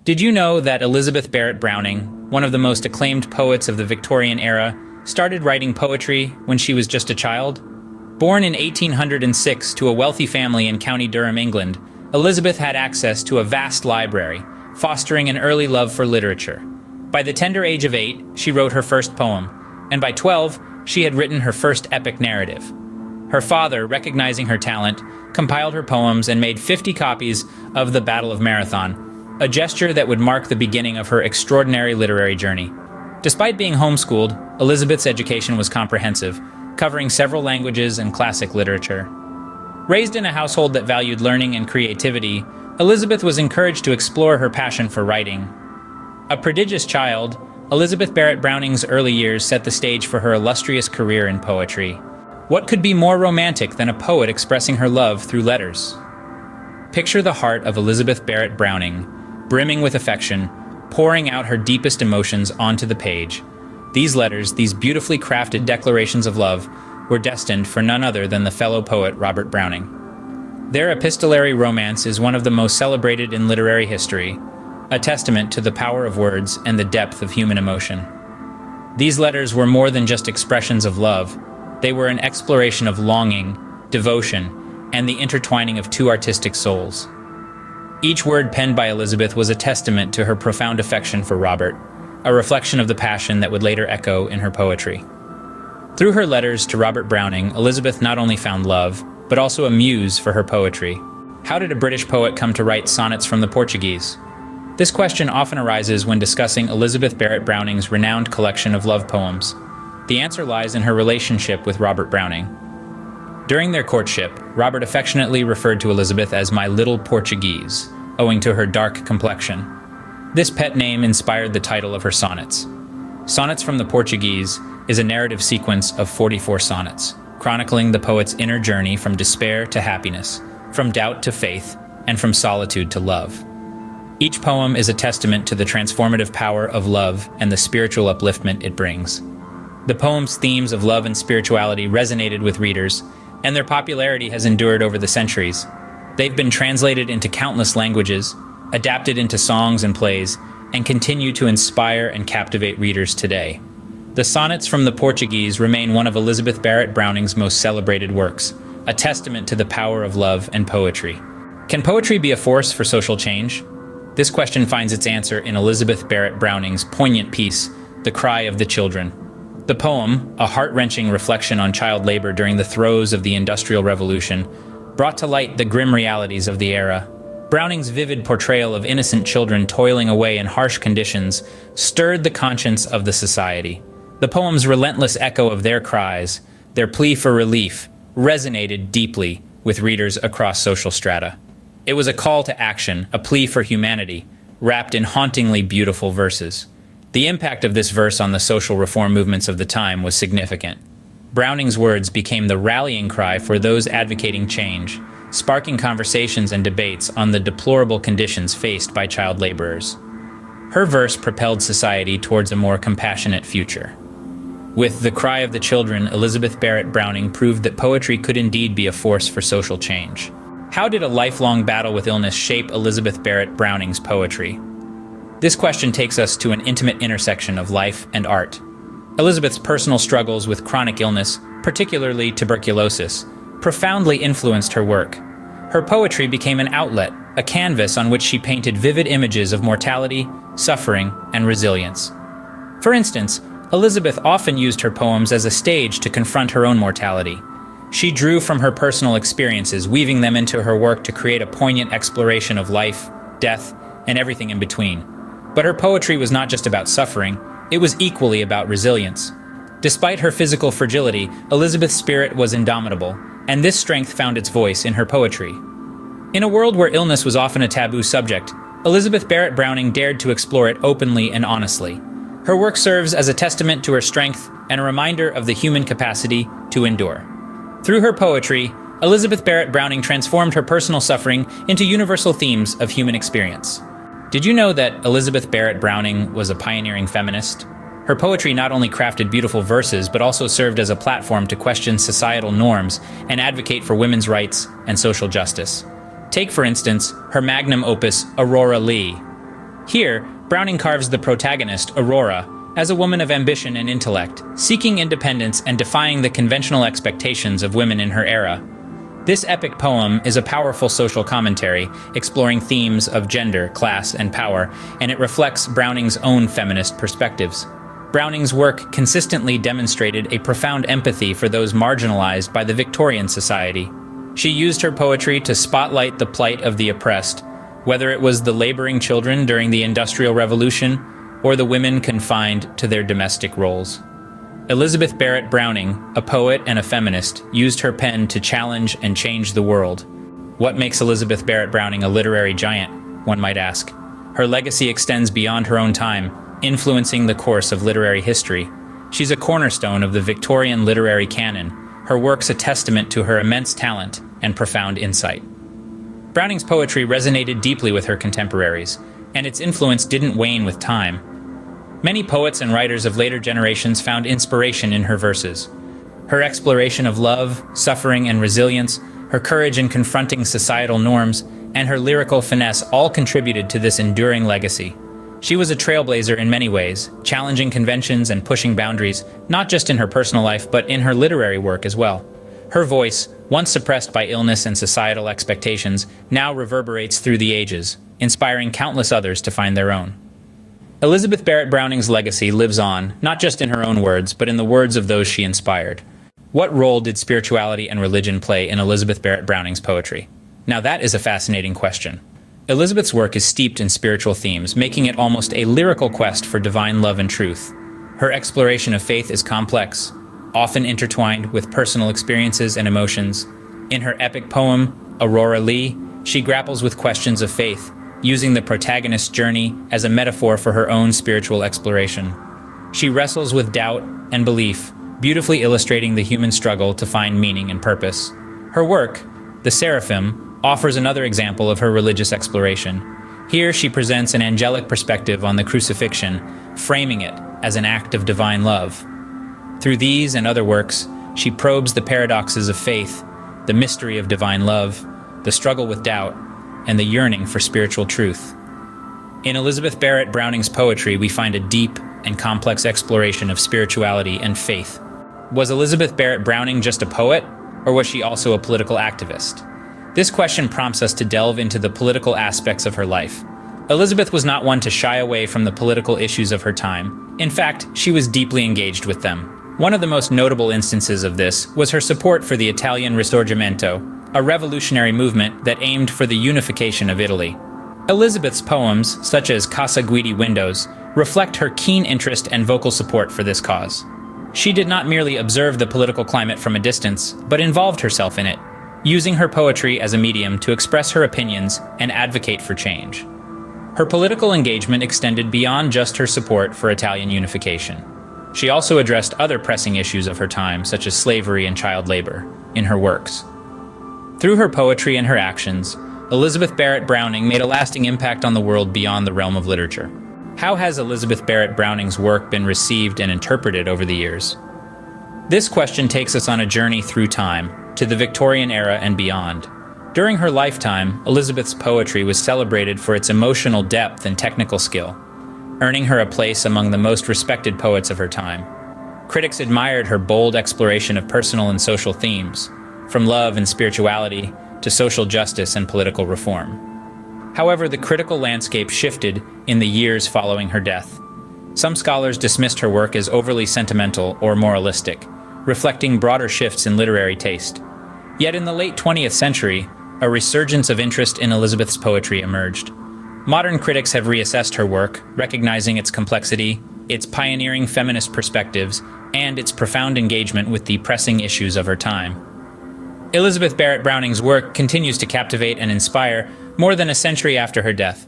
Did you know that Elizabeth Barrett Browning, one of the most acclaimed poets of the Victorian era, started writing poetry when she was just a child? Born in 1806 to a wealthy family in County Durham, England, Elizabeth had access to a vast library, fostering an early love for literature. By the tender age of 8, she wrote her first poem, and by 12, she had written her first epic narrative. Her father, recognizing her talent, compiled her poems and made 50 copies of The Battle of Marathon, a gesture that would mark the beginning of her extraordinary literary journey. Despite being homeschooled, Elizabeth's education was comprehensive, covering several languages and classic literature. Raised in a household that valued learning and creativity, Elizabeth was encouraged to explore her passion for writing. A prodigious child, Elizabeth Barrett Browning's early years set the stage for her illustrious career in poetry. What could be more romantic than a poet expressing her love through letters? Picture the heart of Elizabeth Barrett Browning, brimming with affection, pouring out her deepest emotions onto the page. These letters, these beautifully crafted declarations of love, were destined for none other than the fellow poet Robert Browning. Their epistolary romance is one of the most celebrated in literary history, a testament to the power of words and the depth of human emotion. These letters were more than just expressions of love. They were an exploration of longing, devotion, and the intertwining of two artistic souls. Each word penned by Elizabeth was a testament to her profound affection for Robert, a reflection of the passion that would later echo in her poetry. Through her letters to Robert Browning, Elizabeth not only found love, but also a muse for her poetry. How did a British poet come to write sonnets from the Portuguese? This question often arises when discussing Elizabeth Barrett Browning's renowned collection of love poems. The answer lies in her relationship with Robert Browning. During their courtship, Robert affectionately referred to Elizabeth as "my little Portuguese," owing to her dark complexion. This pet name inspired the title of her sonnets. Sonnets from the Portuguese is a narrative sequence of 44 sonnets, chronicling the poet's inner journey from despair to happiness, from doubt to faith, and from solitude to love. Each poem is a testament to the transformative power of love and the spiritual upliftment it brings. The poem's themes of love and spirituality resonated with readers, and their popularity has endured over the centuries. They've been translated into countless languages, adapted into songs and plays, and continue to inspire and captivate readers today. The Sonnets from the Portuguese remain one of Elizabeth Barrett Browning's most celebrated works, a testament to the power of love and poetry. Can poetry be a force for social change? This question finds its answer in Elizabeth Barrett Browning's poignant piece, The Cry of the Children. The poem, a heart-wrenching reflection on child labor during the throes of the Industrial Revolution, brought to light the grim realities of the era. Browning's vivid portrayal of innocent children toiling away in harsh conditions stirred the conscience of the society. The poem's relentless echo of their cries, their plea for relief, resonated deeply with readers across social strata. It was a call to action, a plea for humanity, wrapped in hauntingly beautiful verses. The impact of this verse on the social reform movements of the time was significant. Browning's words became the rallying cry for those advocating change, sparking conversations and debates on the deplorable conditions faced by child laborers. Her verse propelled society towards a more compassionate future. With The Cry of the Children, Elizabeth Barrett Browning proved that poetry could indeed be a force for social change. How did a lifelong battle with illness shape Elizabeth Barrett Browning's poetry? This question takes us to an intimate intersection of life and art. Elizabeth's personal struggles with chronic illness, particularly tuberculosis, profoundly influenced her work. Her poetry became an outlet, a canvas on which she painted vivid images of mortality, suffering, and resilience. For instance, Elizabeth often used her poems as a stage to confront her own mortality. She drew from her personal experiences, weaving them into her work to create a poignant exploration of life, death, and everything in between. But her poetry was not just about suffering, it was equally about resilience. Despite her physical fragility, Elizabeth's spirit was indomitable, and this strength found its voice in her poetry. In a world where illness was often a taboo subject, Elizabeth Barrett Browning dared to explore it openly and honestly. Her work serves as a testament to her strength and a reminder of the human capacity to endure. Through her poetry, Elizabeth Barrett Browning transformed her personal suffering into universal themes of human experience. Did you know that Elizabeth Barrett Browning was a pioneering feminist? Her poetry not only crafted beautiful verses, but also served as a platform to question societal norms and advocate for women's rights and social justice. Take, for instance, her magnum opus, Aurora Leigh. Here, Browning carves the protagonist, Aurora, as a woman of ambition and intellect, seeking independence and defying the conventional expectations of women in her era. This epic poem is a powerful social commentary, exploring themes of gender, class, and power, and it reflects Browning's own feminist perspectives. Browning's work consistently demonstrated a profound empathy for those marginalized by the Victorian society. She used her poetry to spotlight the plight of the oppressed, whether it was the laboring children during the Industrial Revolution or the women confined to their domestic roles. Elizabeth Barrett Browning, a poet and a feminist, used her pen to challenge and change the world. What makes Elizabeth Barrett Browning a literary giant, one might ask? Her legacy extends beyond her own time, influencing the course of literary history. She's a cornerstone of the Victorian literary canon, her works a testament to her immense talent and profound insight. Browning's poetry resonated deeply with her contemporaries, and its influence didn't wane with time. Many poets and writers of later generations found inspiration in her verses. Her exploration of love, suffering, and resilience, her courage in confronting societal norms, and her lyrical finesse all contributed to this enduring legacy. She was a trailblazer in many ways, challenging conventions and pushing boundaries, not just in her personal life, but in her literary work as well. Her voice, once suppressed by illness and societal expectations, now reverberates through the ages, inspiring countless others to find their own. Elizabeth Barrett Browning's legacy lives on, not just in her own words, but in the words of those she inspired. What role did spirituality and religion play in Elizabeth Barrett Browning's poetry? Now that is a fascinating question. Elizabeth's work is steeped in spiritual themes, making it almost a lyrical quest for divine love and truth. Her exploration of faith is complex, often intertwined with personal experiences and emotions. In her epic poem, Aurora Lee, she grapples with questions of faith, using the protagonist's journey as a metaphor for her own spiritual exploration. She wrestles with doubt and belief, beautifully illustrating the human struggle to find meaning and purpose. Her work, The Seraphim, offers another example of her religious exploration. Here she presents an angelic perspective on the crucifixion, framing it as an act of divine love. Through these and other works, she probes the paradoxes of faith, the mystery of divine love, the struggle with doubt, and the yearning for spiritual truth. In Elizabeth Barrett Browning's poetry, we find a deep and complex exploration of spirituality and faith. Was Elizabeth Barrett Browning just a poet, or was she also a political activist? This question prompts us to delve into the political aspects of her life. Elizabeth was not one to shy away from the political issues of her time. In fact, she was deeply engaged with them. One of the most notable instances of this was her support for the Italian Risorgimento, a revolutionary movement that aimed for the unification of Italy. Elizabeth's poems, such as Casa Guidi Windows, reflect her keen interest and vocal support for this cause. She did not merely observe the political climate from a distance, but involved herself in it, using her poetry as a medium to express her opinions and advocate for change. Her political engagement extended beyond just her support for Italian unification. She also addressed other pressing issues of her time, such as slavery and child labor, in her works. Through her poetry and her actions, Elizabeth Barrett Browning made a lasting impact on the world beyond the realm of literature. How has Elizabeth Barrett Browning's work been received and interpreted over the years? This question takes us on a journey through time, to the Victorian era and beyond. During her lifetime, Elizabeth's poetry was celebrated for its emotional depth and technical skill, earning her a place among the most respected poets of her time. Critics admired her bold exploration of personal and social themes, from love and spirituality to social justice and political reform. However, the critical landscape shifted in the years following her death. Some scholars dismissed her work as overly sentimental or moralistic, reflecting broader shifts in literary taste. Yet in the late 20th century, a resurgence of interest in Elizabeth's poetry emerged. Modern critics have reassessed her work, recognizing its complexity, its pioneering feminist perspectives, and its profound engagement with the pressing issues of her time. Elizabeth Barrett Browning's work continues to captivate and inspire more than a century after her death.